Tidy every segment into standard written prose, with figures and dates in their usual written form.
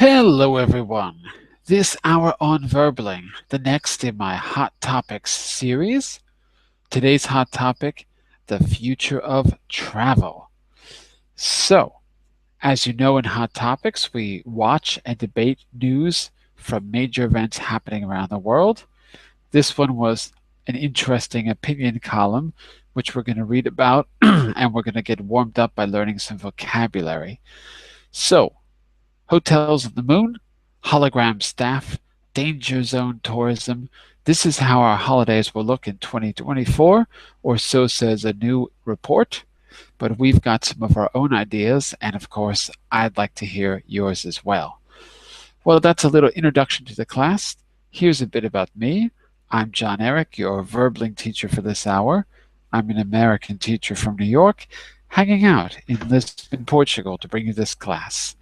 Hello everyone! This hour on Verbling, the next in my Hot Topics series. Today's hot topic, the future of travel. So, as you know in Hot Topics, we watch and debate news from major events happening around the world. This one was an interesting opinion column, which we're going to read about, and we're going to get warmed up by learning some vocabulary. So, hotels on the moon, hologram staff, danger zone tourism. This is how our holidays will look in 2024, or so says a new report. But we've got some of our own ideas, and of course, I'd like to hear yours as well. Well, that's a little introduction to the class. Here's a bit about me. I'm Jon-Eric, your Verbling teacher for this hour. I'm an American teacher from New York, hanging out in Lisbon, Portugal to bring you this class.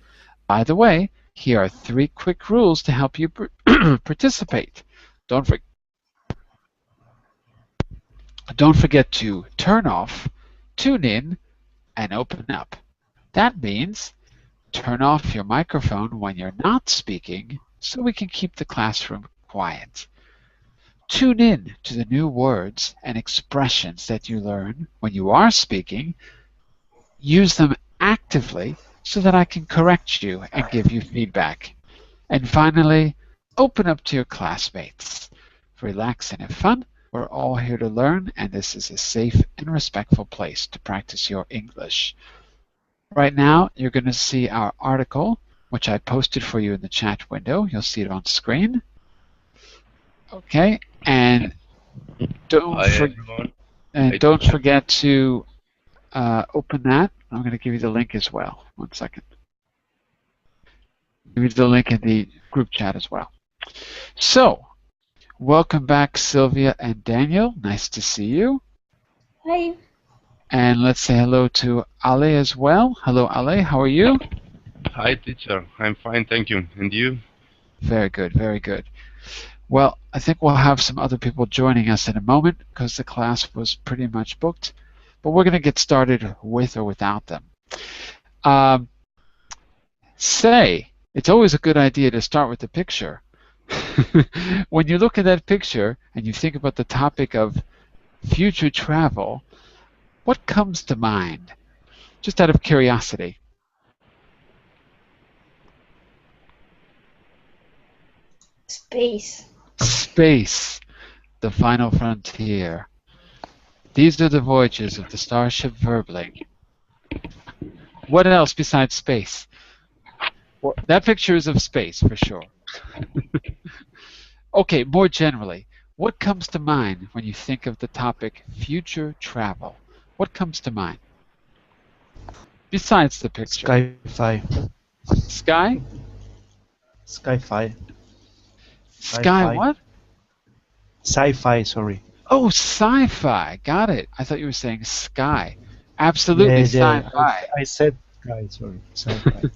By the way, here are 3 quick rules to help you participate. Don't forget to turn off, tune in, and open up. That means turn off your microphone when you're not speaking so we can keep the classroom quiet. Tune in to the new words and expressions that you learn when you are speaking. Use them actively so that I can correct you and give you feedback. And finally, open up to your classmates. Relax and have fun. We're all here to learn, and this is a safe and respectful place to practice your English. Right now, you're going to see our article, which I posted for you in the chat window. You'll see it on screen. Okay, and don't forget to open that. I'm going to give you the link as well. 1 second. Give you the link in the group chat as well. So, welcome back, Sylvia and Daniel. Nice to see you. Hi. And let's say hello to Ale as well. Hello, Ale. How are you? Hi, teacher. I'm fine, thank you. And you? Very good, very good. Well, I think we'll have some other people joining us in a moment because the class was pretty much booked. But we're going to get started with or without them. It's always a good idea to start with the picture. When you look at that picture and you think about the topic of future travel, what comes to mind? Just out of curiosity. Space. Space, the final frontier. These are the voyages of the starship Verbling. What else besides space? Well, that picture is of space, for sure. Okay, more generally, what comes to mind when you think of the topic future travel? What comes to mind? Besides the picture. Sci-fi. Sky? Sci-fi. Sky what? Sci-fi, sorry. Oh, sci-fi. Got it. I thought you were saying sky. Absolutely, sci-fi. I said sky, sorry. Sci-fi.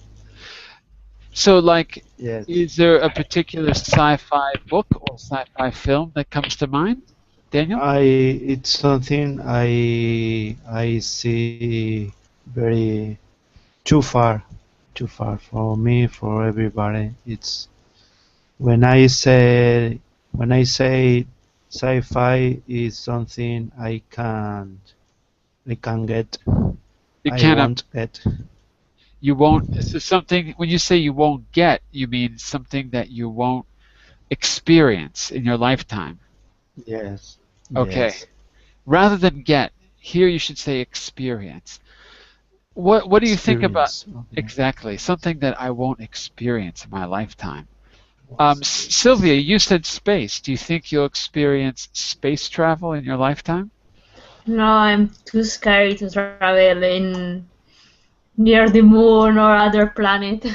So, like, yes. Is there a particular sci-fi book or sci-fi film that comes to mind, Daniel? It's something I see very too far for me, for everybody. It's when I say sci-fi is something I can't get. You I can't. won't get. You won't. So something. When you say you won't get, you mean something that you won't experience in your lifetime. Yes. Okay. Yes. Rather than get, here you should say experience. What do you think about exactly something that I won't experience in my lifetime? Sylvia, you said space. Do you think you'll experience space travel in your lifetime? No, I'm too scared to travel in near the moon or other planet.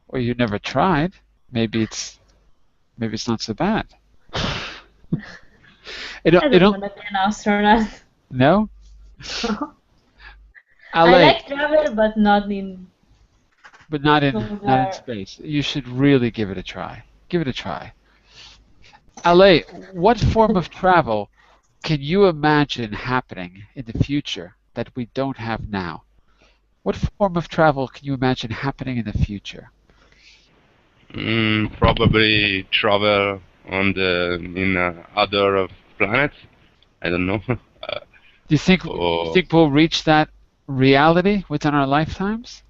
Or you never tried. Maybe it's not so bad. I don't want to be an astronaut. No? I like travel, but not in space. You should really give it a try. Give it a try. Ale, what form of travel can you imagine happening in the future that we don't have now? What form of travel can you imagine happening in the future? Probably travel on the in other planets. I don't know. Or We'll reach that reality within our lifetimes?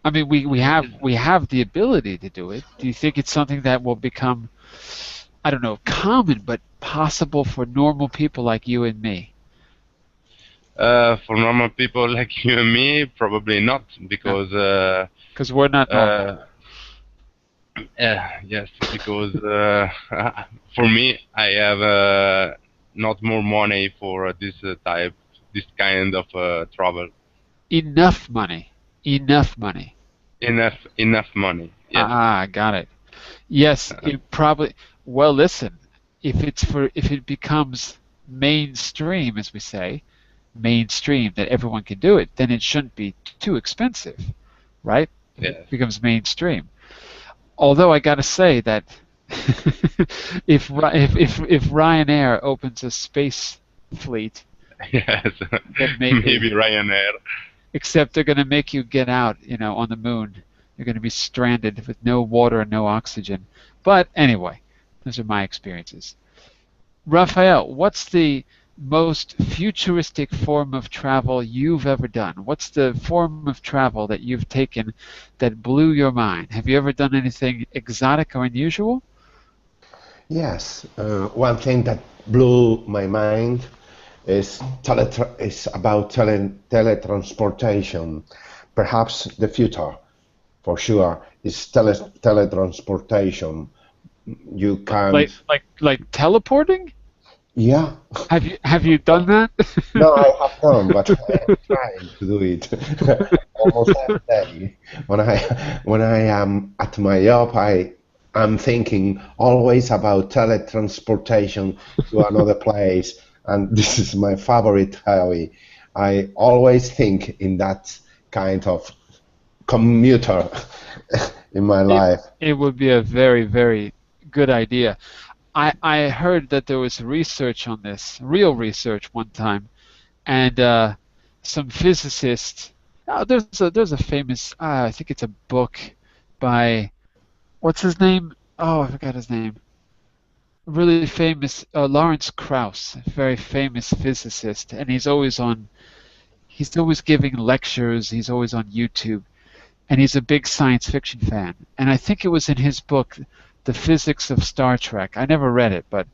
I mean, we have the ability to do it. Do you think it's something that will become, I don't know, common but possible for normal people like you and me? for normal people like you and me, probably not, No, because because we're not normal. uh, yes, because for me, I have not more money for this kind of travel. Enough money. Enough money. Enough money. Yes. Ah, got it. Yes, it probably. Well, listen, if it becomes mainstream, as we say, mainstream that everyone can do it, then it shouldn't be too expensive, right? If it Yes. becomes mainstream. Although I got to say that if Ryanair opens a space fleet, Yes. then maybe. Maybe Ryanair. Except they're going to make you get out, on the moon. You're going to be stranded with no water and no oxygen. But anyway, those are my experiences. Raphael, what's the most futuristic form of travel you've ever done? What's the form of travel that you've taken that blew your mind? Have you ever done anything exotic or unusual? Yes, one thing that blew my mind is about teletransportation. Perhaps the future, for sure, is teletransportation. You can, Like teleporting? yeah. Have you done that? No, I have done, but I am trying to do it almost every day. When I am at my job, I am thinking always about teletransportation to another place, and this is my favorite hobby. I always think in that kind of commuter in my It life. it would be a very, very good idea. I heard that there was research on this, real research one time, and some physicists. There's a famous I think it's a book by what's his name? Oh, I forgot his name. Really famous Lawrence Krauss, a very famous physicist, and He's always giving lectures. He's always on YouTube, and he's a big science fiction fan. And I think it was in his book, The Physics of Star Trek. I never read it, but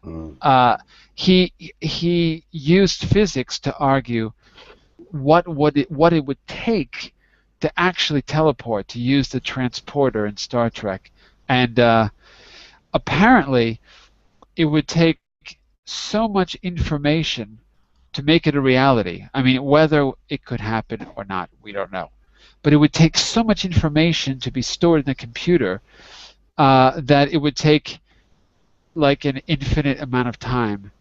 Mm. he used physics to argue what it would take to actually teleport, to use the transporter in Star Trek, and apparently it would take so much information to make it a reality. I mean, whether it could happen or not, we don't know. But it would take so much information to be stored in the computer that it would take like an infinite amount of time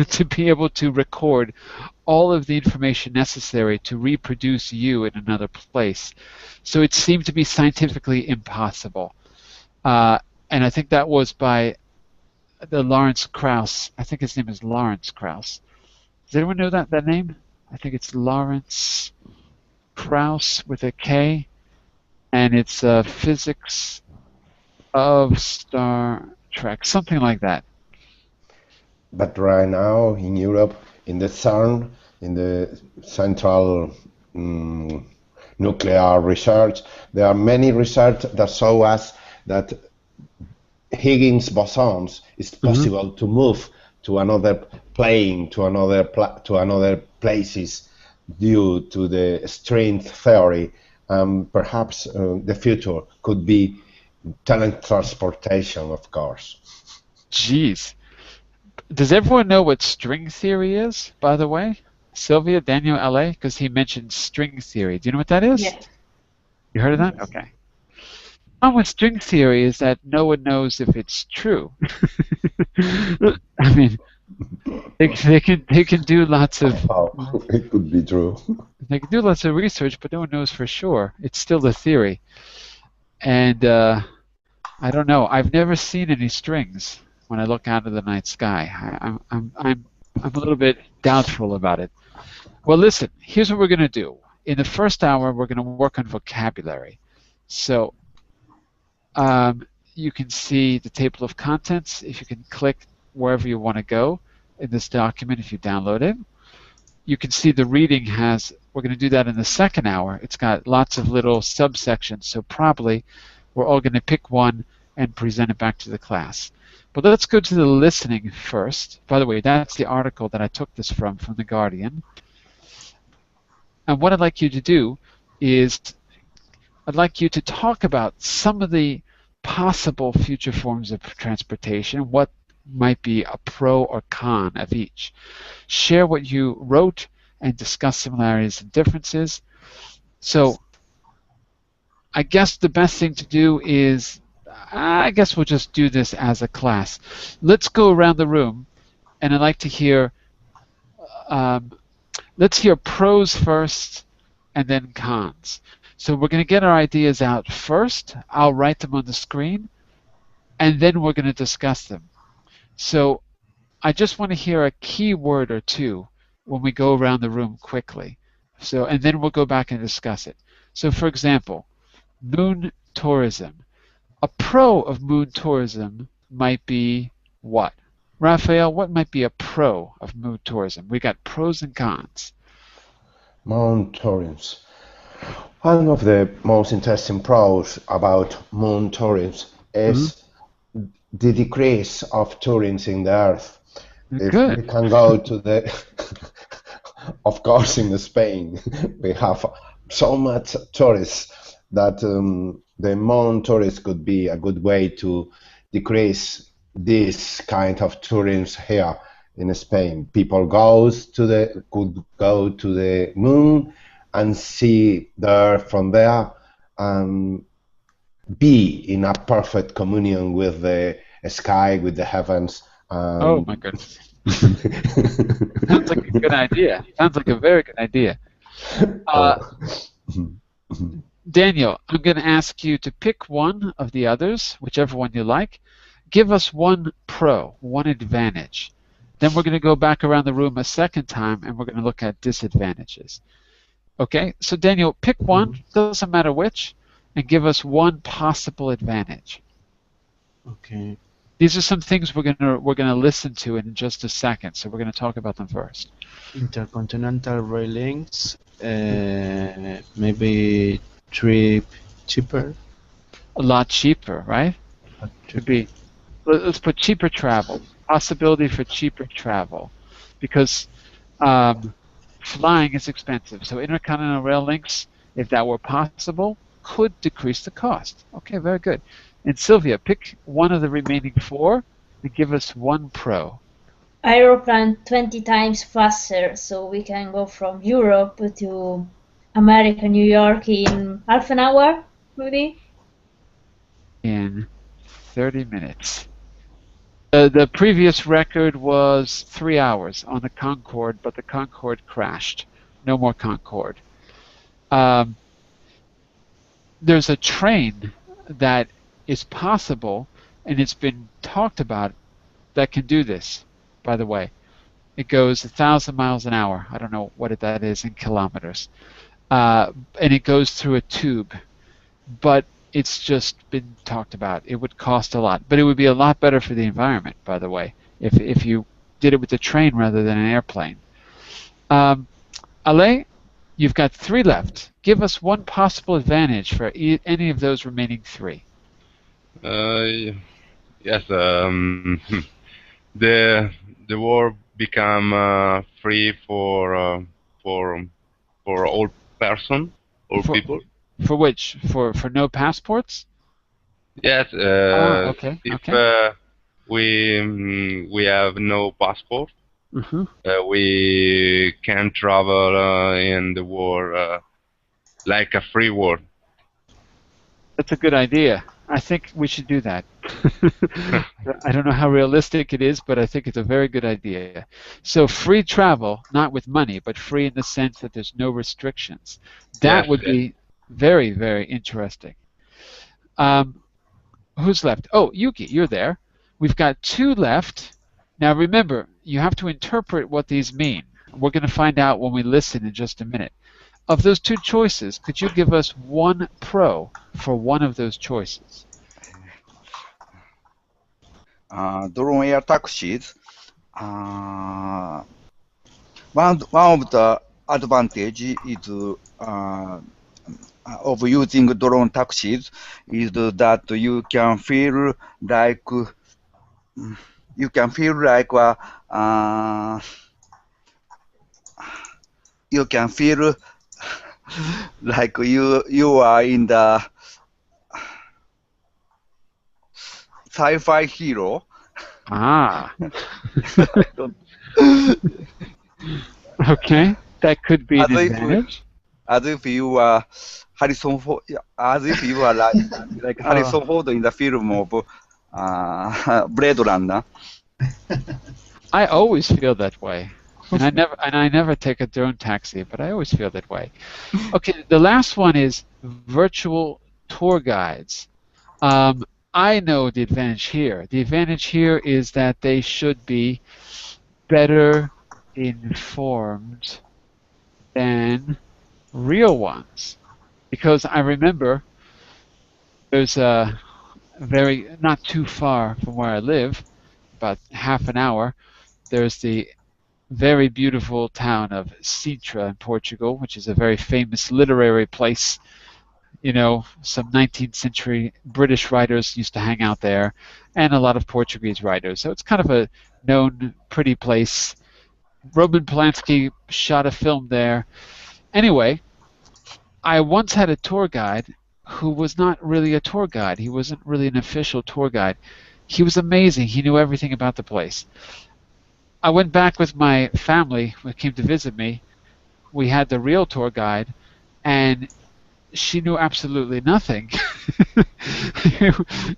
to be able to record all of the information necessary to reproduce you in another place. So it seemed to be scientifically impossible. And I think that was by the Lawrence Krauss. I think his name is Lawrence Krauss. Does anyone know that name? I think it's Lawrence Krauss with a K, and it's Physics of Star Trek, something like that. But right now in Europe, in the CERN, in the Central Nuclear Research, there are many research that show us that Higgins bosons is possible to move to another plane, to another places due to the string theory. Perhaps the future could be teletransportation, of course. Jeez. Does everyone know what string theory is, by the way? Sylvia, Daniel, LA? Because he mentioned string theory. Do you know what that is? Yes. You heard of that? Yes. Okay. The problem with string theory is that no one knows if it's true. I mean, they can do lots of Oh, it could be true. they can do lots of research, but no one knows for sure. It's still a theory, and I don't know. I've never seen any strings when I look out of the night sky. I'm a little bit doubtful about it. Well, listen. Here's what we're gonna do. In the first hour, we're gonna work on vocabulary. So You can see the table of contents if you can click wherever you want to go in this document if you download it. You can see the reading has, we're going to do that in the second hour. It's got lots of little subsections, so probably we're all going to pick one and present it back to the class. But let's go to the listening first. By the way, that's the article that I took this from The Guardian. And what I'd like you to do is I'd like you to talk about some of the possible future forms of transportation, what might be a pro or con of each. Share what you wrote and discuss similarities and differences. So I guess the best thing to do is, I guess we'll just do this as a class. Let's go around the room, and I'd like to hear, let's hear pros first and then cons. So we're going to get our ideas out first. I'll write them on the screen, and then we're going to discuss them. So I just want to hear a key word or two when we go around the room quickly. So, and then we'll go back and discuss it. So for example, moon tourism. A pro of moon tourism might be what? Raphael, what might be a pro of moon tourism? We got pros and cons. Moon tourism. One of the most interesting pros about moon tourism is the decrease of tourism in the Earth. If Good. we can go to the, of course, in Spain, we have so much tourists that the moon tourists could be a good way to decrease this kind of tourism here in Spain. People could go to the moon and see the Earth from there and be in a perfect communion with the sky, with the heavens. Oh my goodness. Sounds like a good idea. Sounds like a very good idea. Daniel, I'm going to ask you to pick one of the others, whichever one you like. Give us one pro, one advantage. Then we're going to go back around the room a second time, and we're going to look at disadvantages. Okay, so Daniel, pick one, doesn't matter which, and give us one possible advantage. Okay. These are some things we're gonna listen to in just a second, so we're going to talk about them first. Intercontinental rail links, maybe trip cheaper. A lot cheaper, right? Could be. Let's put cheaper travel. Possibility for cheaper travel, because flying is expensive. So intercontinental rail links, if that were possible, could decrease the cost. Okay, very good. And Sylvia, pick one of the remaining four and give us one pro. Aeroplane 20 times faster, so we can go from Europe to America, New York in half an hour, maybe? In 30 minutes. The previous record was 3 hours on the Concorde, but the Concorde crashed. No more Concorde. There's a train that is possible, and it's been talked about, that can do this, by the way. It goes 1,000 miles an hour. I don't know what that is in kilometers. And it goes through a tube. But it's just been talked about. It would cost a lot. But it would be a lot better for the environment, by the way, if you did it with a train rather than an airplane. Ale, you've got 3 left. Give us one possible advantage for any of those remaining 3. Yes, the war become free for all person, all people. For which? For no passports? Yes. Okay. If Okay. we have no passport, Mm-hmm. we can travel in the world like a free world. That's a good idea. I think we should do that. I don't know how realistic it is, but I think it's a very good idea. So free travel, not with money, but free in the sense that there's no restrictions. That would be very, very interesting. Who's left? Oh, Yuki, you're there. We've got 2 left. Now remember, you have to interpret what these mean. We're going to find out when we listen in just a minute. Of those 2 choices, could you give us one pro for one of those choices? drone air taxis. Uh, one of the advantage is of using drone taxis is that you can feel like you can feel like you are in the sci-fi hero. Ah, okay. That could be an as if advantage. as if you are Harrison Ford, as if you are like Harrison Ford in the film of Blade Runner. I always feel that way. And I never take a drone taxi, but I always feel that way. Okay, the last one is virtual tour guides. Um, I know the advantage here. The advantage here is that they should be better informed than real ones. Because I remember there's a very, not too far from where I live, about half an hour, there's the very beautiful town of Sintra in Portugal, which is a very famous literary place. You know, some 19th century British writers used to hang out there, and a lot of Portuguese writers. So it's kind of a known, pretty place. Roman Polanski shot a film there. Anyway, I once had a tour guide who was not really a tour guide. He wasn't really an official tour guide. He was amazing. He knew everything about the place. I went back with my family who came to visit me. We had the real tour guide, and she knew absolutely nothing.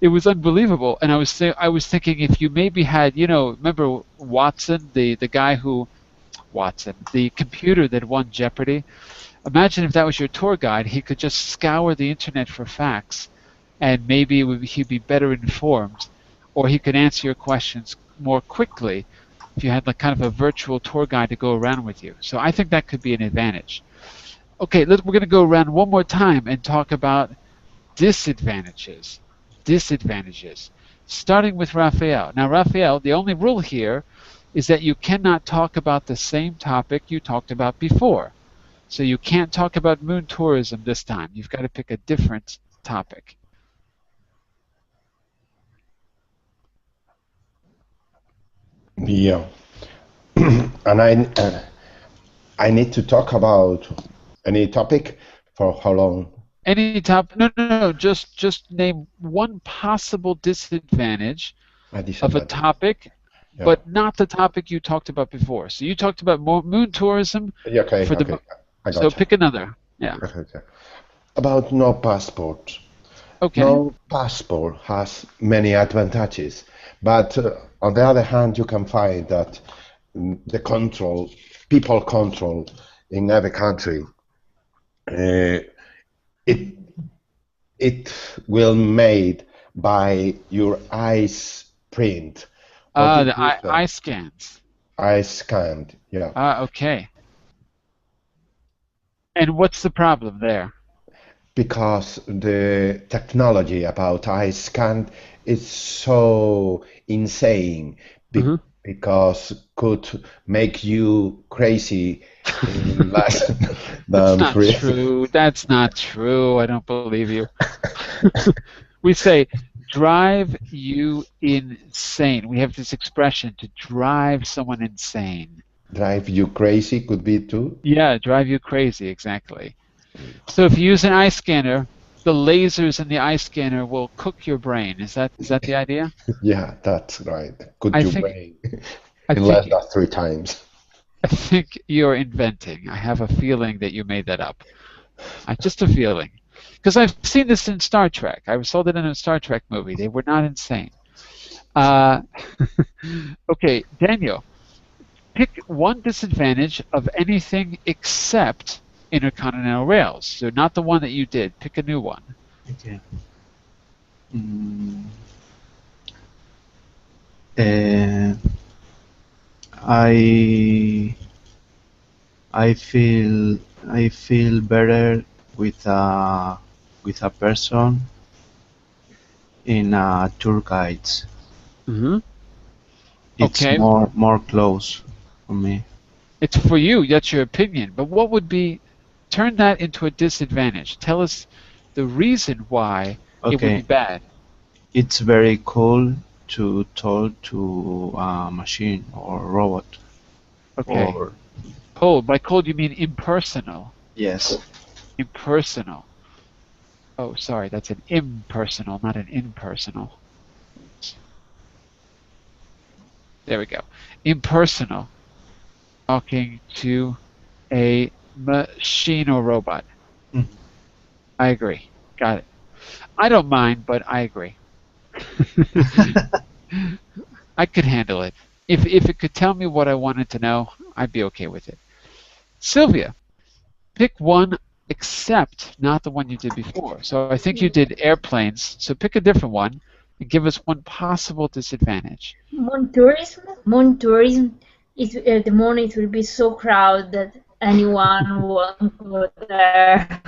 It was unbelievable. And I was thinking, if you maybe had, remember Watson, the guy who Watson, the computer that won Jeopardy. Imagine if that was your tour guide. He could just scour the internet for facts, and maybe he'd be better informed, or he could answer your questions more quickly if you had like kind of a virtual tour guide to go around with you. So I think that could be an advantage. Okay, we're going to go around one more time and talk about disadvantages. Disadvantages. Starting with Raphael. Now, Raphael, the only rule here is that you cannot talk about the same topic you talked about before. So you can't talk about moon tourism this time. You've got to pick a different topic. Yeah. And I need to talk about any topic for how long? Any top? No. Just name one possible disadvantage of a topic, yeah. but not the topic you talked about before. So you talked about moon tourism. Yeah, okay. For the, so pick another. Yeah. Okay. About no passport. Okay. No passport has many advantages, but on the other hand, you can find that the people control in every country, it will made by your eyes print. The eye scans. Eye scanned, yeah. Okay. And what's the problem there? Because the technology about eye scan is so insane, because could make you crazy in less than That's not true. That's not true. I don't believe you. We say drive you insane. We have this expression, to drive someone insane. Drive you crazy could be too? Yeah, drive you crazy, exactly. So if you use an eye scanner, the lasers in the eye scanner will cook your brain. Is that the idea? Yeah, that's right. Cook your brain in less than 3 times. I think you're inventing. I have a feeling that you made that up. Just a feeling. Because I've seen this in Star Trek. I saw that in a Star Trek movie. They were not insane. Okay, Daniel, pick one disadvantage of anything except intercontinental rails. So not the one that you did. Pick a new one. Okay. I feel better with a person in tour guides. Mm-hmm. It's Okay. more close for me. It's for you. That's your opinion. But what would be? Turn that into a disadvantage. Tell us the reason why it would be Okay, bad. it's very cool to talk to a machine or robot. Okay. Or Cold. By cold, you mean impersonal. yes. Impersonal. Oh, sorry. That's an impersonal, not an impersonal. There we go. Impersonal. Talking to a machine or robot. Mhm. I agree. Got it. I don't mind, but I agree. I could handle it. If it could tell me what I wanted to know, I'd be okay with it. Sylvia, pick one except not the one you did before. So I think you did airplanes. So pick a different one and give us one possible disadvantage. Moon tourism. Moon tourism. The moon it will be so crowded that anyone won't go there.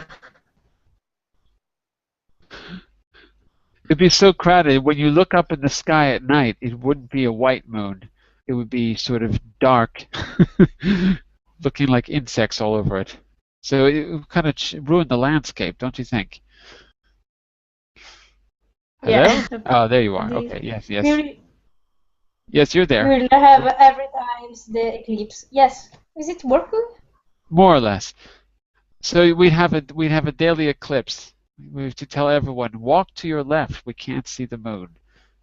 It'd be so crowded. When you look up in the sky at night, it wouldn't be a white moon. It would be sort of dark, looking like insects all over it. So it would kind of ruin the landscape, don't you think? Hello? Yeah. Oh, there you are. The- Okay. Yes, yes. We'll, Yes, you're there. we'll have every time the eclipse. Yes. Is it working? More or less. So we'd have a daily eclipse. We have to tell everyone, walk to your left. We can't see the moon.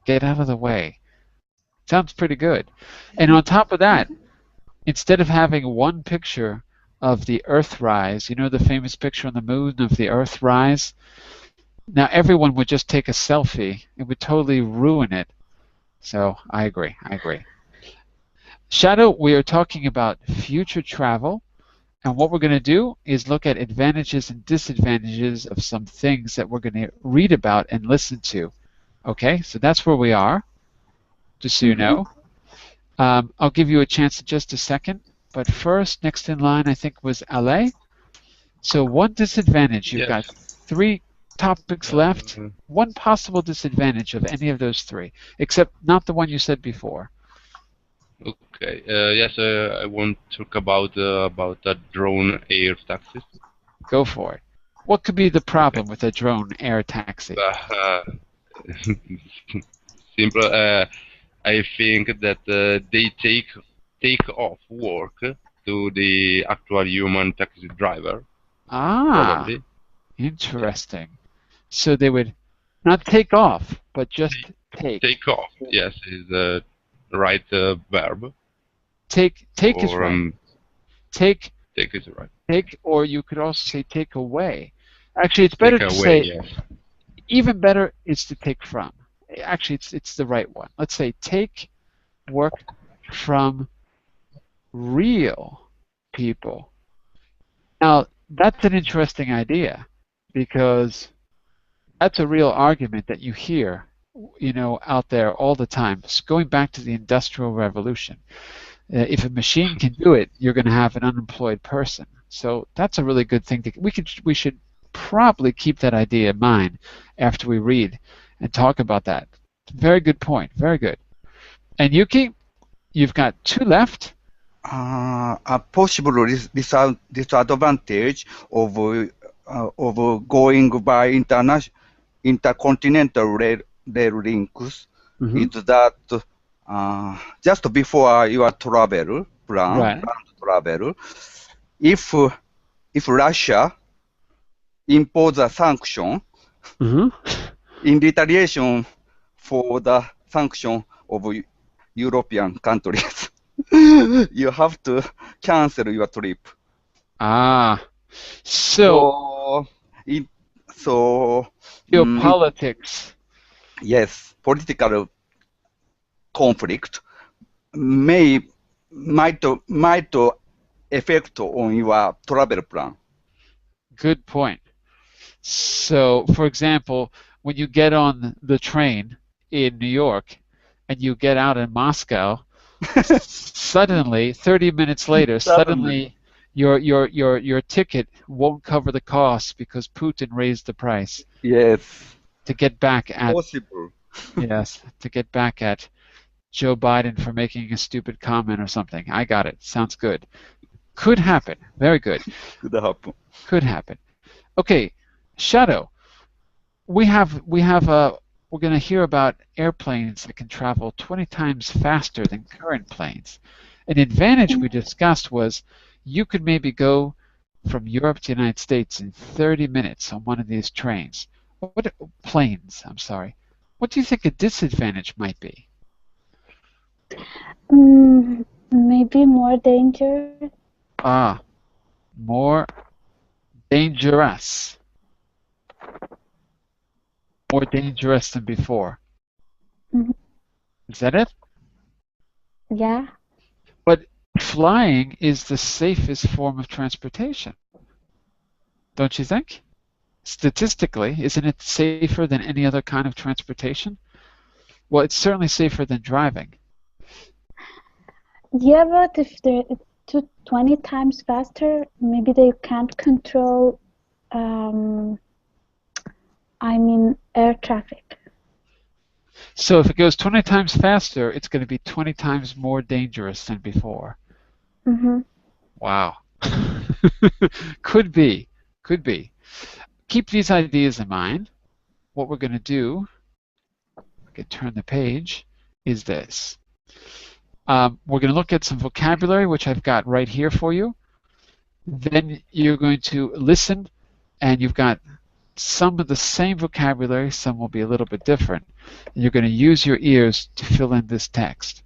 Get out of the way. Sounds pretty good. And on top of that, instead of having one picture of the Earth rise, you know the famous picture on the moon of the Earth rise? Now everyone would just take a selfie. It would totally ruin it. So I agree. I agree. Shadow, we are talking about future travel. And what we're going to do is look at advantages and disadvantages of some things that we're going to read about and listen to. Okay, so that's where we are, just so you know. I'll give you a chance in just a second. But first, next in line, I think, was Ale. So one disadvantage. You've got Yes. 3 topics left. One possible disadvantage of any of those 3, except not the one you said before. Okay. Yes, I want to talk about the drone air taxis. Go for it. What could be the problem with a drone air taxi? Simple. I think that they take off work to the actual human taxi driver. Ah, Probably. interesting. So they would not take off, but just take. Take off. Yes, is the right verb. Take is Or right. Take, take is right. take, or you could also say take away. Actually, it's better Take to away. say, Yes. even better is to take from. Actually, it's the right one. Let's say take work from real people. Now, that's an interesting idea because that's a real argument that you hear, out there all the time. It's going back to the Industrial Revolution. If a machine can do it, you're going to have an unemployed person. So that's a really good thing. We should probably keep that idea in mind after we read and talk about that. Very good point. Very good. And Yuki, you've got 2 left. A possible disadvantage of going by intercontinental rail links is that just before your travel plan travel, if Russia impose a sanction in retaliation for the sanction of European countries, you have to cancel your trip. So geopolitics. Yes, political conflict might affect on your travel plan. Good point. So, for example, when you get on the train in New York and you get out in Moscow, suddenly, 30 minutes later, suddenly your ticket won't cover the cost because Putin raised the price. Yes. To get back at possible. Yes, to get back at Joe Biden for making a stupid comment or something. I got it. Sounds good. Could happen. Very good. Could happen. Could happen. Okay, Shadow. We're going to hear about airplanes that can travel 20 times faster than current planes. An advantage we discussed was you could maybe go from Europe to the United States in 30 minutes on one of these trains. Planes, I'm sorry. What do you think a disadvantage might be? Maybe more danger. More dangerous. More dangerous than before. Mhm. Is that it? Yeah. But flying is the safest form of transportation. Don't you think? Statistically, isn't it safer than any other kind of transportation? Well, it's certainly safer than driving. Yeah, but if they're 20 times faster, maybe they can't control, air traffic. So if it goes 20 times faster, it's going to be 20 times more dangerous than before. Mm-hmm. Wow. Could be. Could be. Keep these ideas in mind. What we're going to do, I can turn the page, is this. We're going to look at some vocabulary, which I've got right here for you. Then you're going to listen, and you've got some of the same vocabulary, some will be a little bit different. And you're going to use your ears to fill in this text.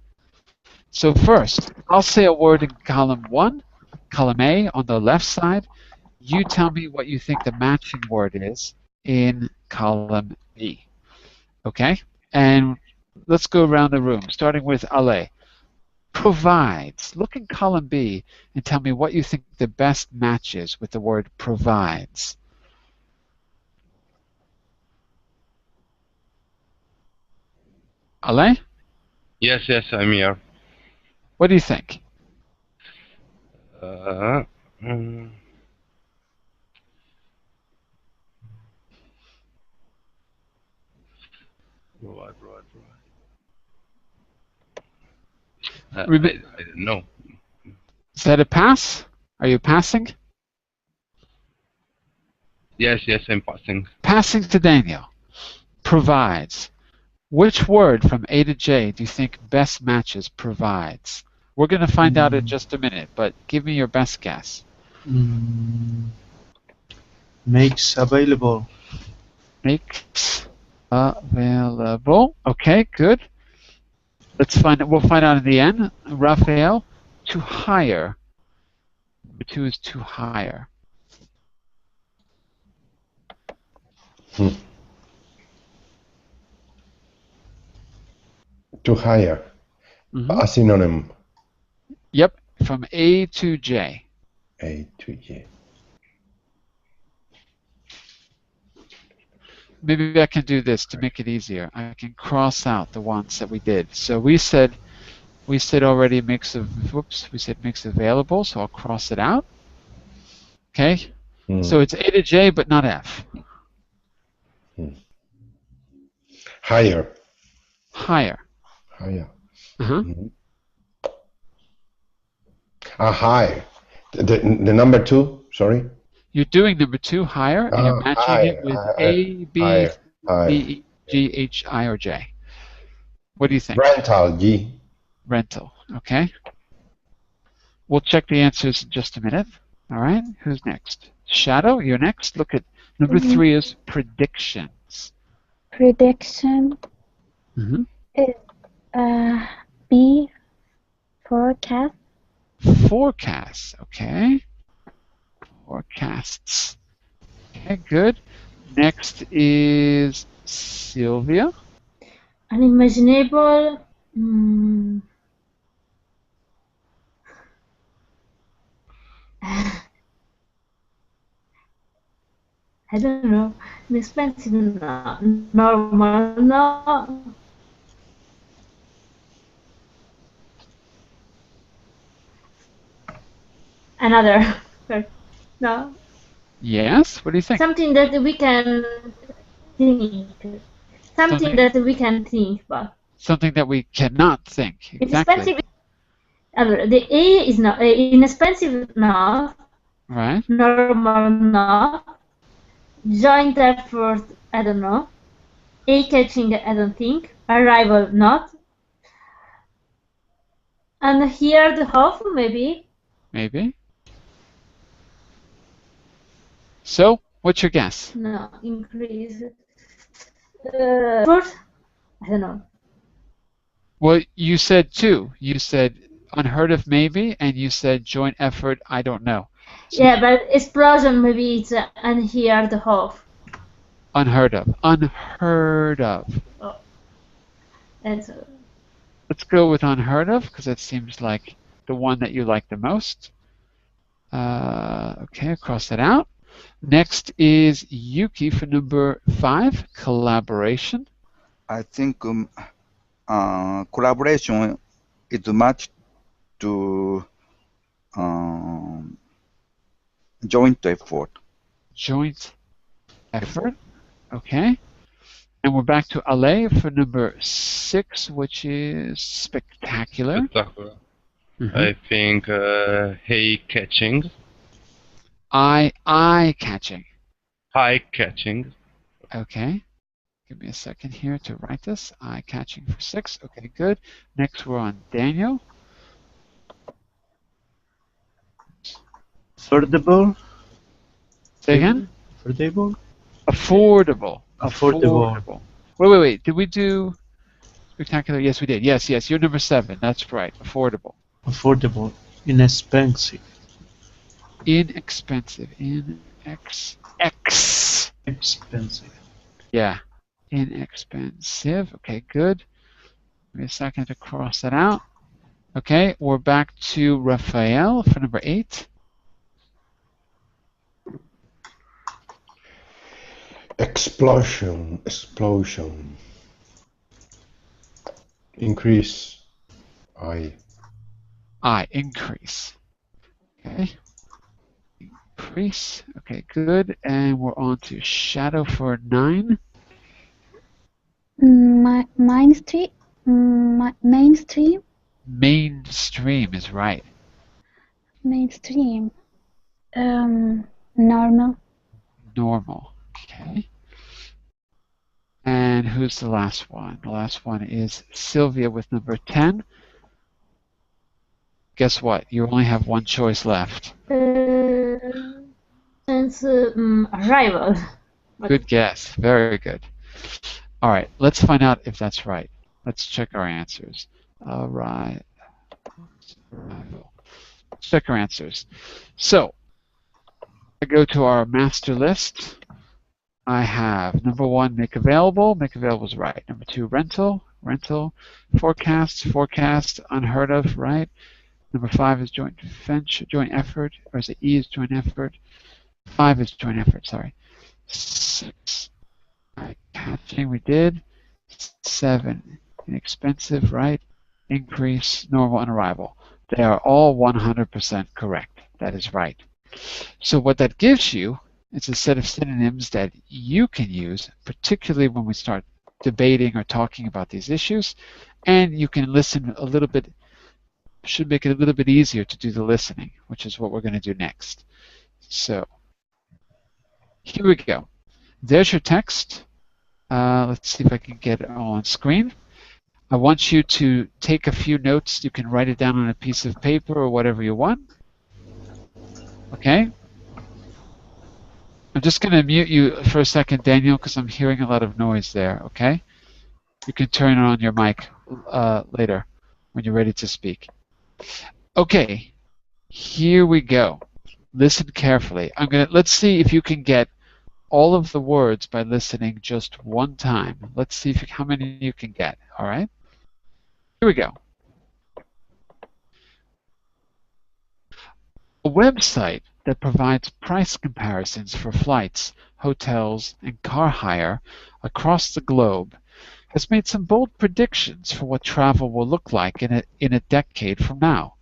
So first, I'll say a word in column 1, column A on the left side. You tell me what you think the matching word is in column B. Okay? And let's go around the room, starting with Ale. Provides. Look in column B and tell me what you think the best match is with the word provides. Ale? Yes, I'm here. What do you think? I don't know. Is that a pass? Are you passing? Yes, I'm passing. Passing to Daniel. Provides. Which word from A to J do you think best matches provides? We're going to find out in just a minute, but give me your best guess. Makes available. Makes available. Okay, good. Let's find it. We'll find out in the end. Raphael, to hire. Number 2 is to hire. To hire. A synonym. Yep, from A to J. A to J. Maybe I can do this to make it easier. I can cross out the ones that we did. So we said already mix available, so I'll cross it out. Okay? So it's A to J, but not F. Hire. Hire. Hire. Hire. The number 2, sorry. You're doing number 2, hire, and you're matching it with A, B, C, D, E, G, H, I, or J. What do you think? Rental, G. Rental, okay. We'll check the answers in just a minute. All right, who's next? Shadow, you're next. Look at number 3 is predictions. Prediction is B, forecast. Forecasts, okay. Forecasts. Okay, good. Next is Sylvia. Unimaginable. I don't know. Inexpensive, no. Normal, no. Another. No. Yes, what do you think? Something that we can think. Something that we can think about. Something that we cannot think. Exactly. Expensive. The A is not inexpensive enough. Right. Normal enough. Joint effort, I don't know. A catching, I don't think. Arrival, not. And here the half, maybe. Maybe. So, what's your guess? No, increase. Effort, I don't know. Well, you said two. You said unheard of maybe, and you said joint effort, I don't know. So Yeah, but explosion, maybe it's and here the half. unheard of. Unheard of. Oh. And Let's go with unheard of, because that seems like the one that you like the most. Okay, I'll cross that out. Next is Yuki for number 5, collaboration. I think collaboration is much to joint effort. Joint effort. Okay. And we're back to Ale for number 6, which is spectacular. Spectacular. Mhm. I think hay catching, Eye catching. high catching, Okay. Give me a second here to write this. Eye catching for 6. Okay, good. Next we're on Daniel. Affordable. Say again? Affordable. Affordable. Affordable. Wait. Did we do spectacular? Yes, we did. Yes. You're number 7. That's right. Affordable. Affordable. Inexpensive. Inexpensive. Expensive. Yeah. Inexpensive. Okay, good. Give me a second to cross that out. Okay, we're back to Raphael for number 8. Explosion. Increase. Increase. Okay. Increase. Okay, good. And we're on to Shadow for 9. Mainstream. Mainstream. Mainstream is right. Mainstream. Normal. Normal. Okay. And who's the last one? The last one is Sylvia with number 10. Guess what? You only have one choice left. since arrival. Good guess. Very good. All right, let's find out if that's right. Let's check our answers. All right. Arrival. Let's check our answers. So, I go to our master list. I have number 1, make available. Make available is right. Number 2, rental. Forecast, unheard of, right? Number 5 is joint effort, or is it E is joint effort? 5 is joint effort, sorry. 6, catching, we did. 7, inexpensive, right? Increase, normal, and arrival. They are all 100% correct. That is right. So what that gives you is a set of synonyms that you can use, particularly when we start debating or talking about these issues, and you can listen a little bit, should make it a little bit easier to do the listening, which is what we're going to do next. So here we go. There's your text. Let's see if I can get it all on screen. I want you to take a few notes. You can write it down on a piece of paper or whatever you want. Okay? I'm just going to mute you for a second, Daniel, because I'm hearing a lot of noise there, okay? You can turn on your mic later when you're ready to speak. Okay, here we go. Listen carefully. Let's see if you can get all of the words by listening just one time. Let's see how many you can get, all right? Here we go. A website that provides price comparisons for flights, hotels, and car hire across the globe has made some bold predictions for what travel will look like in a decade from now.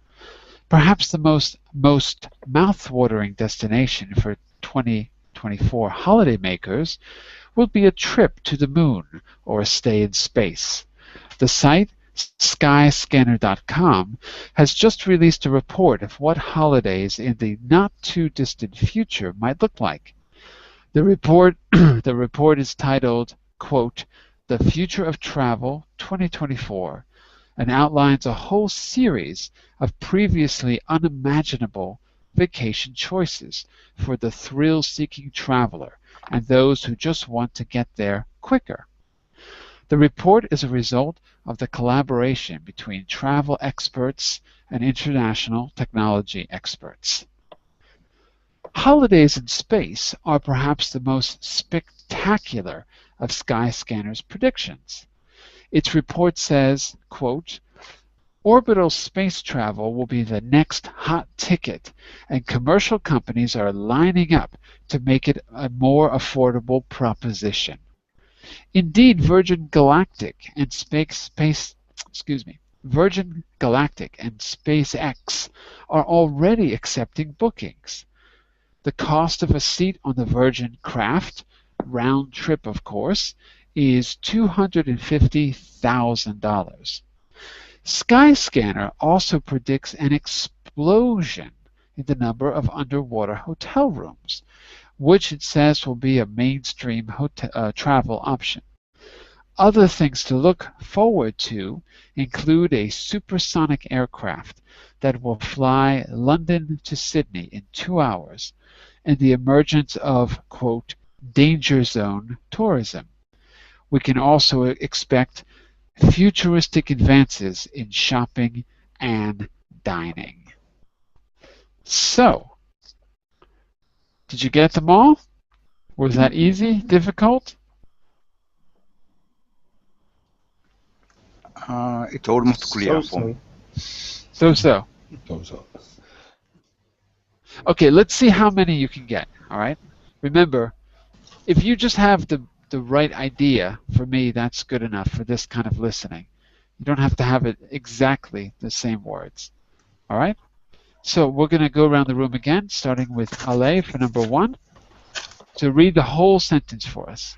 Perhaps the most mouth-watering destination for 2024 holidaymakers will be a trip to the moon or a stay in space. The site skyscanner.com has just released a report of what holidays in the not-too-distant future might look like. The report is titled, quote, "The Future of Travel 2024," and outlines a whole series of previously unimaginable vacation choices for the thrill-seeking traveler and those who just want to get there quicker. The report is a result of the collaboration between travel experts and international technology experts. Holidays in space are perhaps the most spectacular of Skyscanner's predictions. Its report says, quote, "Orbital space travel will be the next hot ticket, and commercial companies are lining up to make it a more affordable proposition. Indeed, Virgin Galactic and SpaceX are already accepting bookings. The cost of a seat on the Virgin craft, round trip of course, is $250,000. Skyscanner also predicts an explosion in the number of underwater hotel rooms, which it says will be a mainstream travel option. Other things to look forward to include a supersonic aircraft that will fly London to Sydney in 2 hours, and the emergence of, quote, danger zone tourism. We can also expect futuristic advances in shopping and dining." So, did you get them all? Was that easy? Difficult? It's almost clear for me. So. Okay, let's see how many you can get, all right? Remember, if you just have the right idea, for me, that's good enough for this kind of listening. You don't have to have it exactly the same words, all right? So we're going to go around the room again, starting with Ale for number 1. So read the whole sentence for us.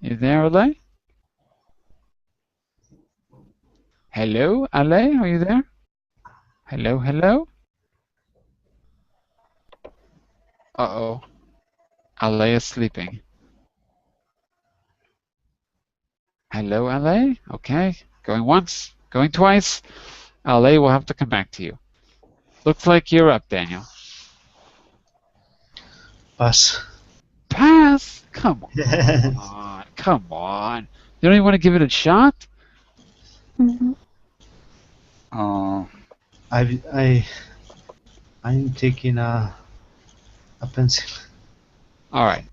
You there, Ale? Hello, Ale, are you there? Hello, hello? Uh-oh. Ale is sleeping. Hello, Ale? Okay, going once, going twice. Ale will have to come back to you. Looks like you're up, Daniel. Pass. Pass? Come on. Yes. Come on. You don't even want to give it a shot? Mhm. I'm taking a pencil. All right.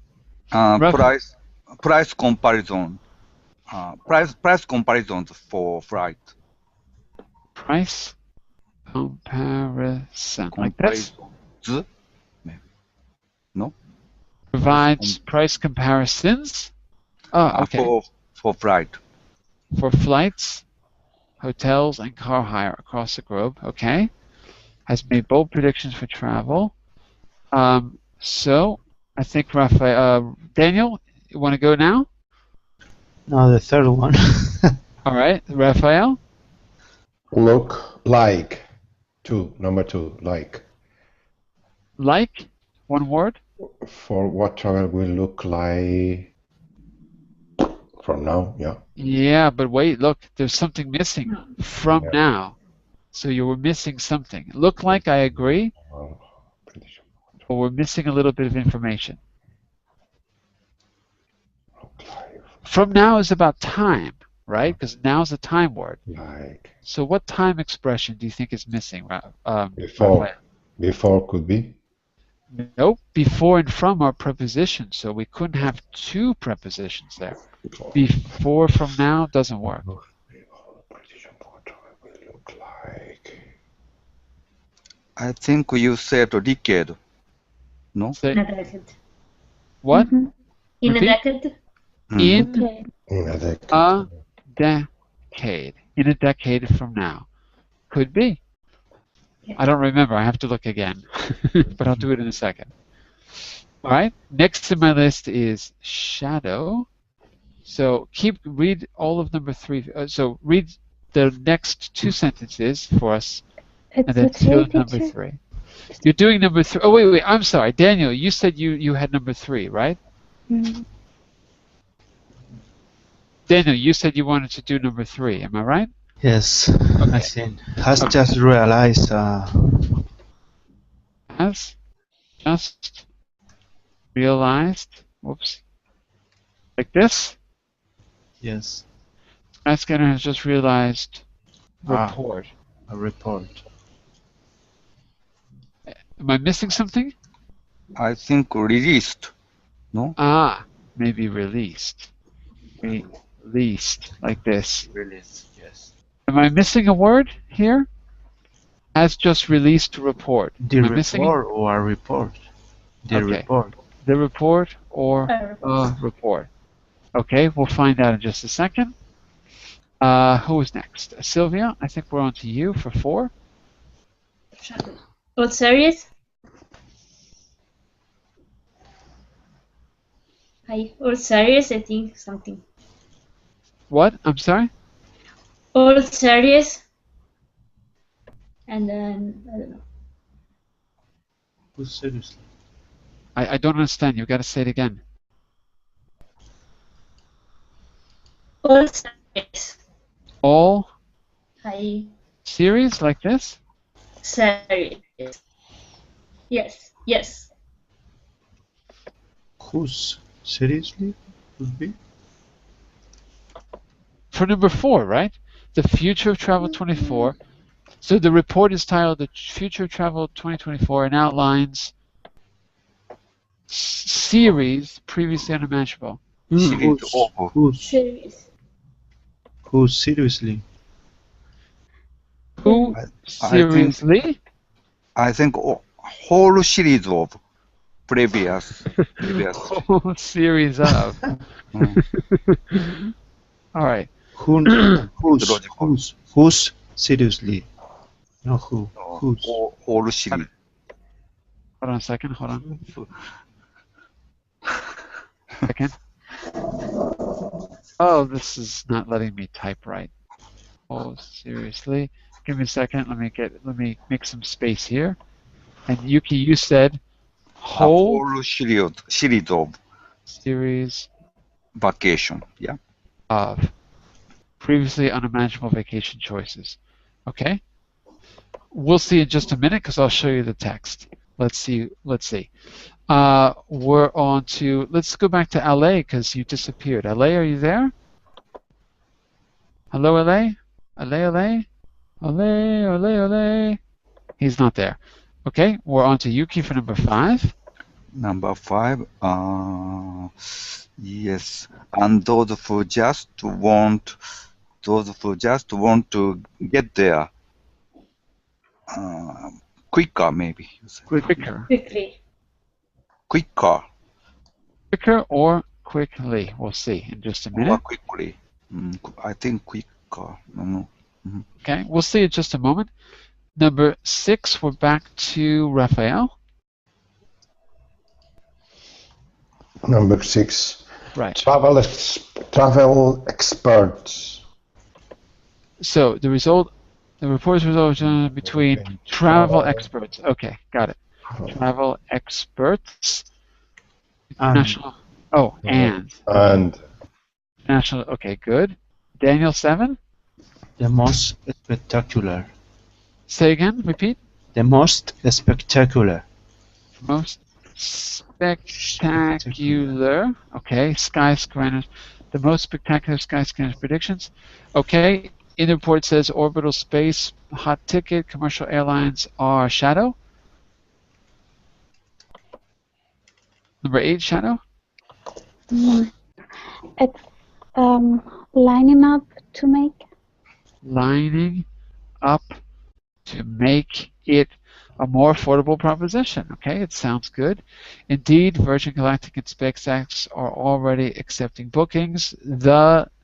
Price comparison. Price comparisons for flight. Price comparison. Like this? Maybe. No? Provides price comparisons? Oh, okay. For flight. For flights, hotels, and car hire across the globe. Okay. Has made bold predictions for travel. So, I think Daniel, you want to go now? No, the third one. All right. Raphael? Look like. Number 2, like. Like? One word? For what travel will look like from now, yeah. Yeah, but wait, look, there's something missing from Yeah. now. So you were missing something. Look like, I agree, but we're missing a little bit of information. From now is about time, right? Because now is a time word. Like. So what time expression do you think is missing? Before. Raphael? Before could be. Nope. Before and from are prepositions, so we couldn't have 2 prepositions there. Before from now doesn't work. I think you said decade. No? Say, In a decade. what? Mhm. In a Repeat? decade? In Okay. In a decade. a decade. In a decade from now. Could be. I don't remember. I have to look again, but I'll do it in a second. All right. Next in my list is shadow. So read all of number 3. So read the next 2 sentences for us, and It's then the three, fill number teacher. 3. You're doing number 3. Oh, wait. I'm sorry. Daniel, you said you had number 3, right? Mm. Daniel, you said you wanted to do number 3. Am I right? Yes, Okay. I think. Has just realized. Has just realized. Whoops. Like this? Yes. Skyscanner has just realized Ah. report. A report. Am I missing something? I think released. No? Ah, maybe released. Released, like this. Release. Yes. Am I missing a word here? Has just released a report. The Am I missing it? report or a report? The Okay. report. The report or A a report. Okay, we'll find out in just a second. Who is next? Sylvia, I think we're on to you for 4. What series? All series, I think something. What? I'm sorry? All series. And then, I don't know. Oh, seriously. I don't understand. You've got to say it again. All series. All はい。 series like this? Series. Yes. Yes. Whose? Seriously? Would be? For number 4, right? The Future of Travel 24. So the report is titled The Future of Travel 2024 and outlines series previously unimaginable. Series of. Whose? Series. Whose? Seriously? Who seriously? I think whole series of previous. Whole series of. All right. Whose? Seriously? No, who? Whose? Whole series. Hold on a second. Hold on. Second. Oh, this is not letting me type right. Oh, seriously. Give me a second. Let me make some space here. And Yuki, you said whole series of series vacation. Yeah. Of previously unimaginable vacation choices. Okay. We'll see in just a minute because I'll show you the text. Let's see. We're on to, let's go back to LA because you disappeared. LA, are you there? Hello, LA? LA. He's not there. Okay, we're on to Yuki for number 5. Number 5, yes, and those who just want to get there quicker, maybe. Quicker. Quicker or quickly. We'll see in just a minute. or quickly. I think quicker. No. Okay, we'll see in just a moment. Number 6, we're back to Raphael. Number 6. Right. Travel experts. So the report's result between travel experts. Okay, got it. Travel experts. National. Oh, and. National. Okay, good. Daniel 7. The most spectacular. Say again. Repeat. The most spectacular. Most spectacular. Okay, skyscrapers. The most spectacular skyscraper predictions. Okay, in the report says orbital space, hot ticket, commercial airlines are shadow. Number 8, shadow. It's lining up to make. Lining up to make it a more affordable proposition. Okay, it sounds good. Indeed, Virgin Galactic and SpaceX are already accepting bookings.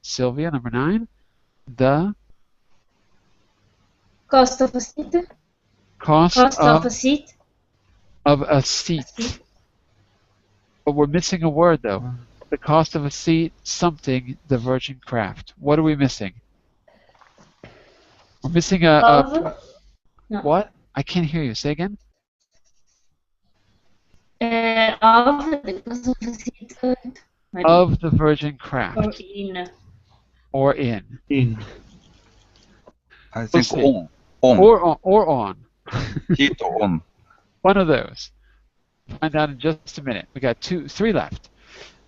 Sylvia, number 9. The Cost of a seat. Cost Cost of a seat. of a seat. But we're missing a word though. The cost of a seat, something, the Virgin craft. What are we missing? We're missing Of. No. what? I can't hear you. Say again. Of the cost of a seat. Maybe. Of the Virgin Or craft. in. Or in. In. I We'll think see. on. Or on. Heat on. One of those. Find out in just a minute. We got 3 left.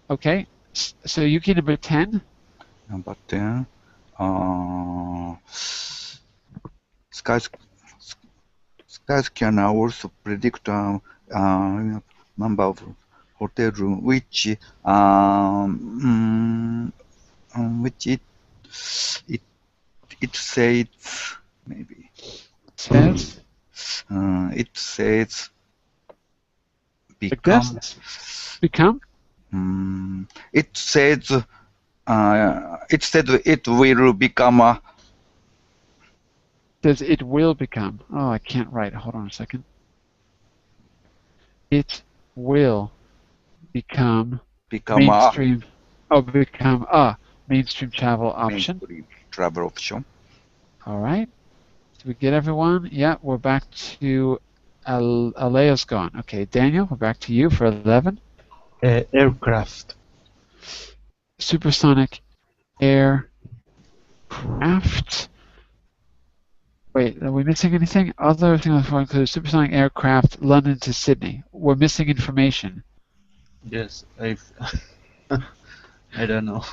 Okay. So Yuki number 10. Number 10. Skies can also predict number of hotel room which it says maybe Says it says like become this. Become. it says it will become a Says it will become. Oh, I can't write. Hold on a second. It will become mainstream. Become a mainstream travel option. mainstream travel option. All right. Did we get everyone? Yeah, we're back to Alea's gone. Okay, Daniel, we're back to you for 11. Aircraft. Supersonic aircraft. Wait, are we missing anything? Other things include supersonic aircraft, London to Sydney. We're missing information. Yes, I don't know.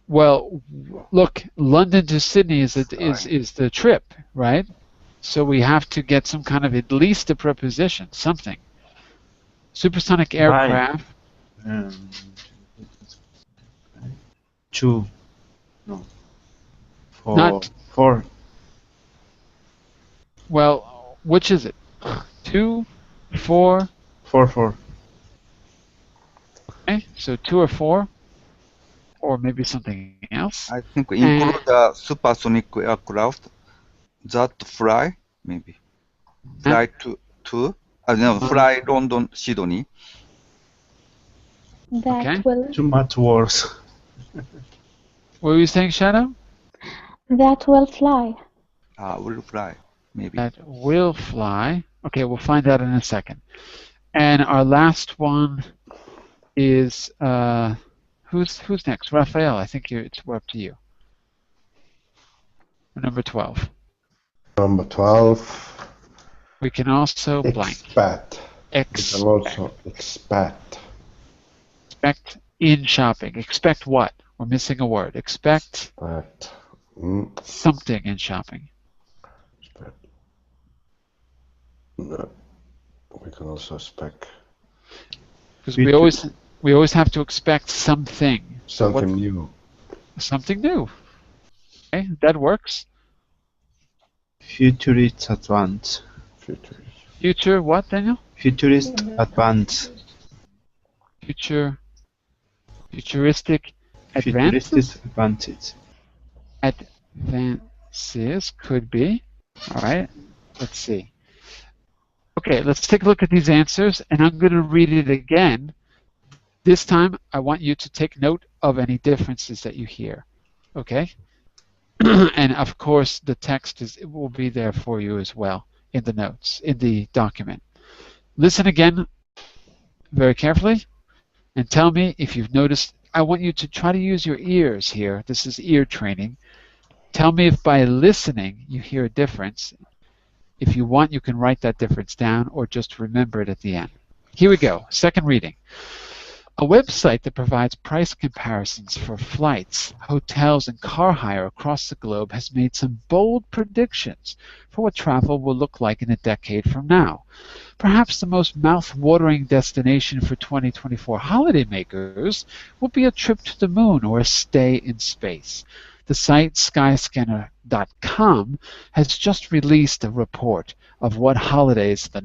Well, look, London to Sydney is the trip, right? So we have to get some kind of at least a preposition, something. Supersonic aircraft. Two. No. Not. Four. Well, which is it? 2, 4? 4. Okay, so 2 or 4? Or maybe something else? I think include the supersonic aircraft that fly, maybe. Fly fly London, Sydney. That will. Too much worse. What were you saying, Shadow? That will fly. Will fly, maybe. That will fly. Okay, we'll find out in a second. And our last one is who's next? Raphael, I think we're up to you. Number 12. Number 12. We can also blank. Expat. We can also expect. Expect in shopping. Expect what? We're missing a word. Expect something in shopping. No. We can also expect. Because we always have to expect something. Something new. Something new. Okay, that works. Futurist advance. Future what, Daniel? Futurist advance. Futuristic advances? Futuristic advances. Advances could be. All right, let's see. Okay, let's take a look at these answers, and I'm going to read it again. This time, I want you to take note of any differences that you hear. Okay? And of course, the text will be there for you as well in the notes, in the document. Listen again very carefully and tell me if you've noticed. I want you to try to use your ears here. This is ear training. Tell me if by listening you hear a difference. If you want, you can write that difference down or just remember it at the end. Here we go. Second reading. A website that provides price comparisons for flights, hotels, and car hire across the globe has made some bold predictions for what travel will look like in a decade from now. Perhaps the most mouth-watering destination for 2024 holidaymakers will be a trip to the moon or a stay in space. The site Skyscanner.com has just released a report of what holidays in the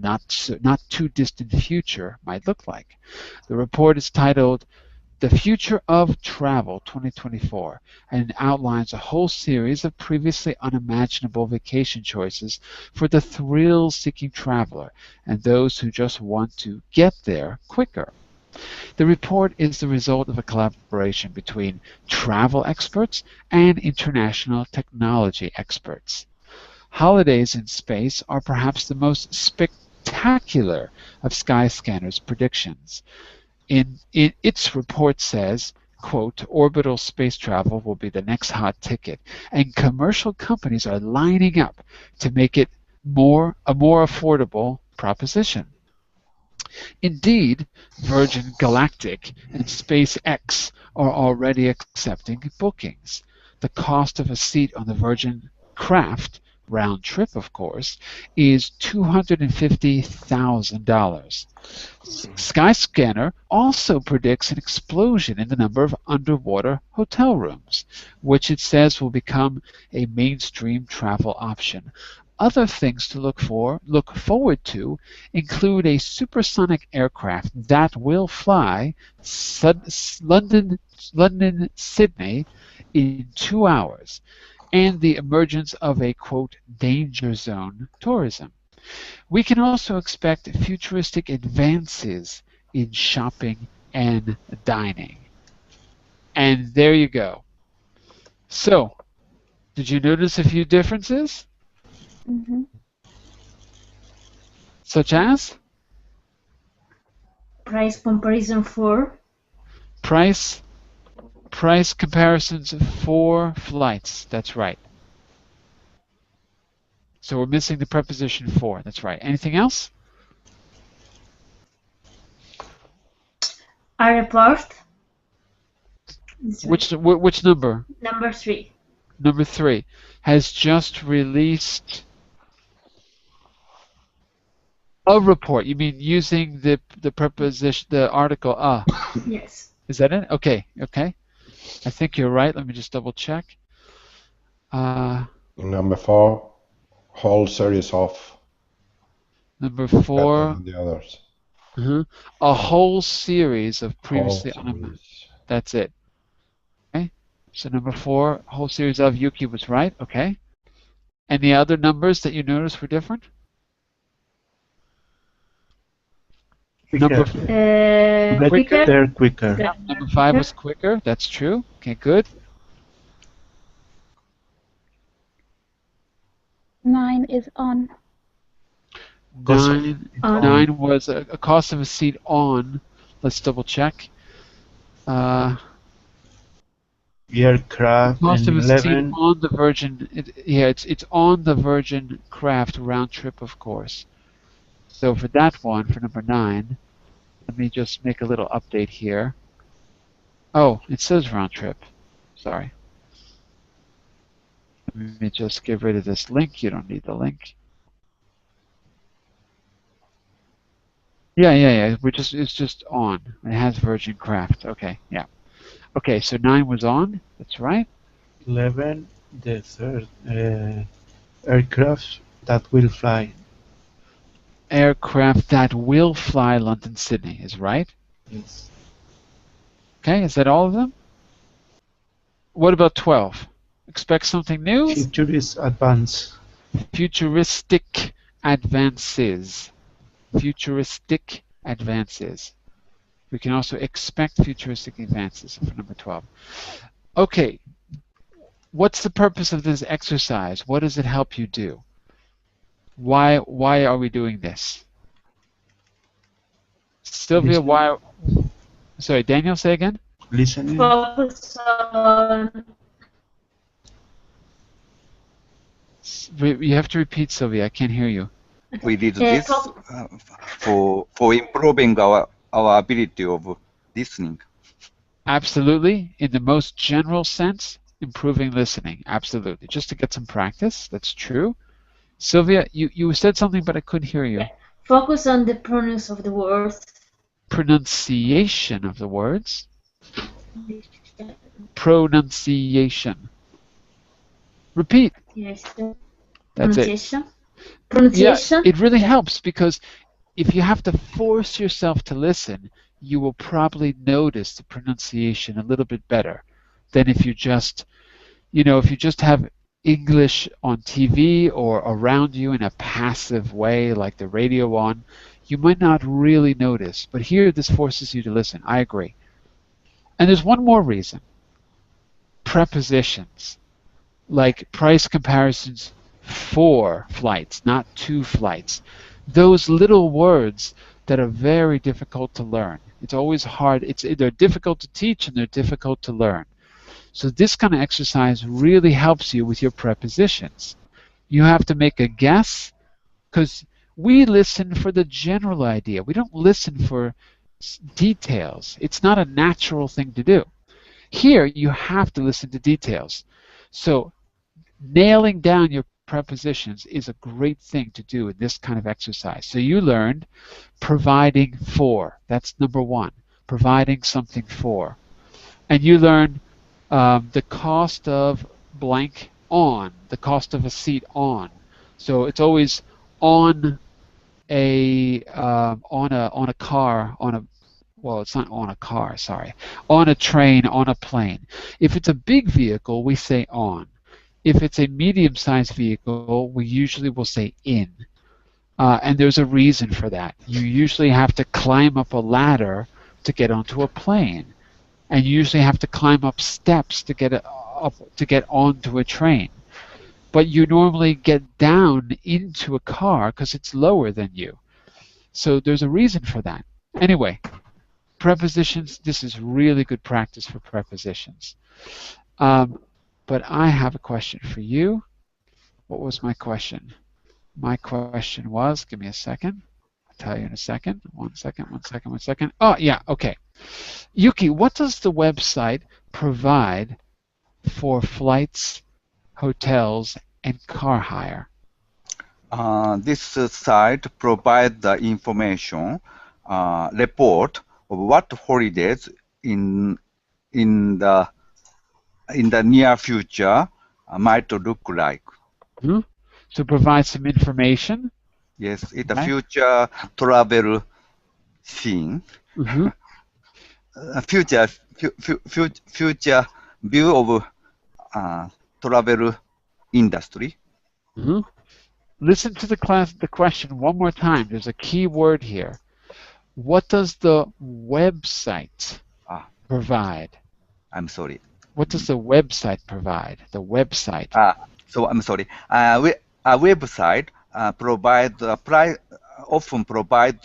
not too distant future might look like. The report is titled The Future of Travel 2024, and it outlines a whole series of previously unimaginable vacation choices for the thrill-seeking traveler and those who just want to get there quicker. The report is the result of a collaboration between travel experts and international technology experts. Holidays in space are perhaps the most spectacular of Skyscanner's predictions. Its report says, quote, orbital space travel will be the next hot ticket, and commercial companies are lining up to make it a more affordable proposition. Indeed, Virgin Galactic and SpaceX are already accepting bookings. The cost of a seat on the Virgin craft, round trip of course, is $250,000. Skyscanner also predicts an explosion in the number of underwater hotel rooms, which it says will become a mainstream travel option. Other things to look forward to include a supersonic aircraft that will fly London-Sydney in 2 hours, and the emergence of a, quote, danger zone tourism. We can also expect futuristic advances in shopping and dining. And there you go. So, did you notice a few differences? Mhm. Such as? Price comparison for Price comparisons for flights. That's right. So we're missing the preposition for. That's right. Anything else? a report. Which number? Number 3. Number 3 has just released a report. You mean using the preposition, the article a? Yes. Is that it? Okay. I think you're right. Let me just double check. Number 4, whole series of Number better 4. than the others. A whole series of Whole previously series. That's it. Okay. So number 4, whole series of. Yuki was right. Okay. Any other numbers that you noticed were different? Number Quicker. They're quicker. Number 5 was quicker. That's true. Okay, good. 9 is on. 9 was a cost of a seat on. Let's double check. Aircraft Cost and of a seat 11. on the Virgin. It's on the Virgin craft round trip, of course. So for that one, for number 9, let me just make a little update here. Oh, it says round trip. Sorry. Let me just get rid of this link. You don't need the link. Yeah. It's just on. It has Virgin craft. Okay, yeah. Okay, so 9 was on. That's right. 11, the third aircraft that will fly. Aircraft that will fly London-Sydney is right. Yes. Okay, is that all of them? What about 12? Expect something new? Futurist advance. Futuristic advances. Futuristic advances. We can also expect futuristic advances for number 12. Okay, what's the purpose of this exercise? What does it help you do? Why are we doing this? Sylvia, why? Sorry, Daniel, say again? Listening. Focus on. You have to repeat, Sylvia. I can't hear you. We did this for improving our ability of listening. Absolutely. In the most general sense, improving listening. Absolutely. Just to get some practice. That's true. Sylvia, you said something, but I couldn't hear you. Focus on the pronouns of the words. Pronunciation of the words. Pronunciation. Repeat. Yes. That's Pronunciation. it. Pronunciation. Yeah, it really helps because if you have to force yourself to listen, you will probably notice the pronunciation a little bit better than if you just, if you just have English on TV or around you in a passive way like the radio on, you might not really notice. But here this forces you to listen. I agree. And there's one more reason. Prepositions, like price comparisons for flights, not to flights. Those little words that are very difficult to learn. It's always hard. They're difficult to teach and they're difficult to learn. So this kind of exercise really helps you with your prepositions. You have to make a guess because we listen for the general idea. We don't listen for details. It's not a natural thing to do. Here, you have to listen to details. So nailing down your prepositions is a great thing to do in this kind of exercise. So you learned providing for. That's number one, providing something for. And you learned the cost of blank on, the cost of a seat on. So it's always on a car, well, it's not on a car, sorry, on a train, on a plane. If it's a big vehicle, we say on. If it's a medium-sized vehicle, we usually will say in. And there's a reason for that. You usually have to climb up a ladder to get onto a plane. And you usually have to climb up steps to get onto a train. But you normally get down into a car because it's lower than you. So there's a reason for that. Anyway, prepositions, this is really good practice for prepositions. But I have a question for you. What was my question? My question was, give me a second. I'll tell you in a second. One second. Oh, yeah, okay. Yuki, what does the website provide for flights, hotels, and car hire? This site provides the information, report of what holidays in the near future might look like. Mm-hmm. So provide some information. Yes, it's a future travel scene. Mm-hmm. Future view of travel industry. Mm-hmm. Listen to the question one more time. There's a key word here. What does the website provide? I'm sorry. What does the website provide? The website. So I'm sorry. A website often provide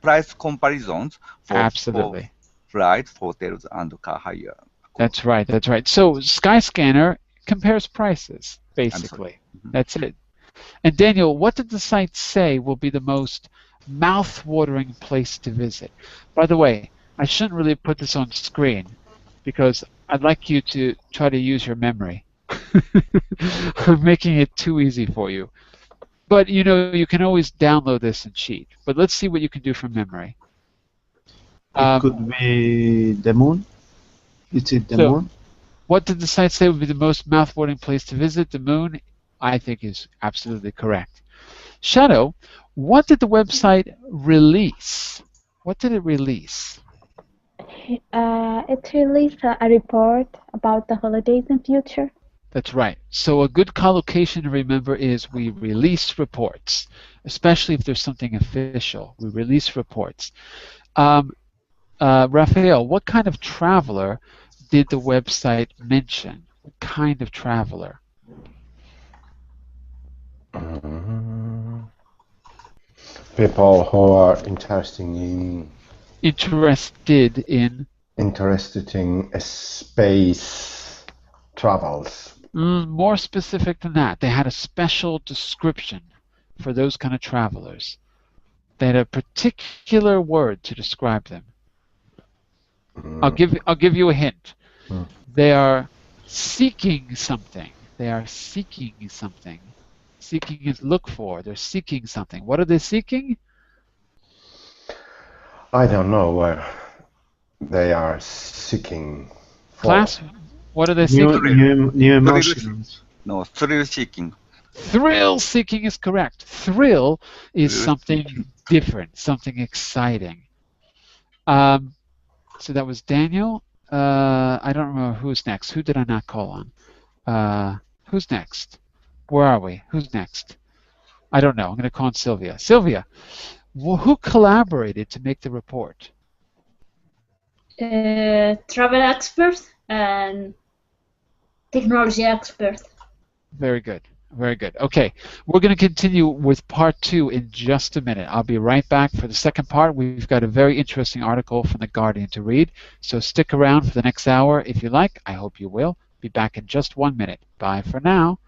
price comparisons for Absolutely. flights, hotels, and car hire. That's right. That's right. So Skyscanner compares prices, basically. Mm-hmm. That's it. And Daniel, what did the site say will be the most mouth-watering place to visit? By the way, I shouldn't really put this on screen because I'd like you to try to use your memory. I'm making it too easy for you. But you can always download this and cheat. But let's see what you can do from memory. It could be the moon. Is it the moon? What did the site say would be the most mouth-watering place to visit? The moon, I think, is absolutely correct. Shadow, what did the website release? What did it release? It released a report about the holidays in future. That's right. So a good collocation to remember is we release reports, especially if there's something official. We release reports. Raphael, what kind of traveler did the website mention? What kind of traveler? People who are interested in space travels. More specific than that. They had a special description for those kind of travelers. They had a particular word to describe them. I'll give you a hint. They are seeking something. They are seeking something. Seeking is look for. They're seeking something. What are they seeking? I don't know where they are seeking for. Class, what are they seeking? New emotions. No, thrill seeking. Thrill seeking is correct. Thrill is something different, something exciting. So that was Daniel. I don't remember who's next. Who did I not call on? Who's next? Where are we? Who's next? I don't know. I'm going to call on Sylvia. Sylvia, who collaborated to make the report? Travel expert and technology expert. Very good. Very good. Okay, we're going to continue with part 2 in just a minute. I'll be right back for the second part. We've got a very interesting article from The Guardian to read, so stick around for the next hour if you like. I hope you will. Be back in just 1 minute. Bye for now.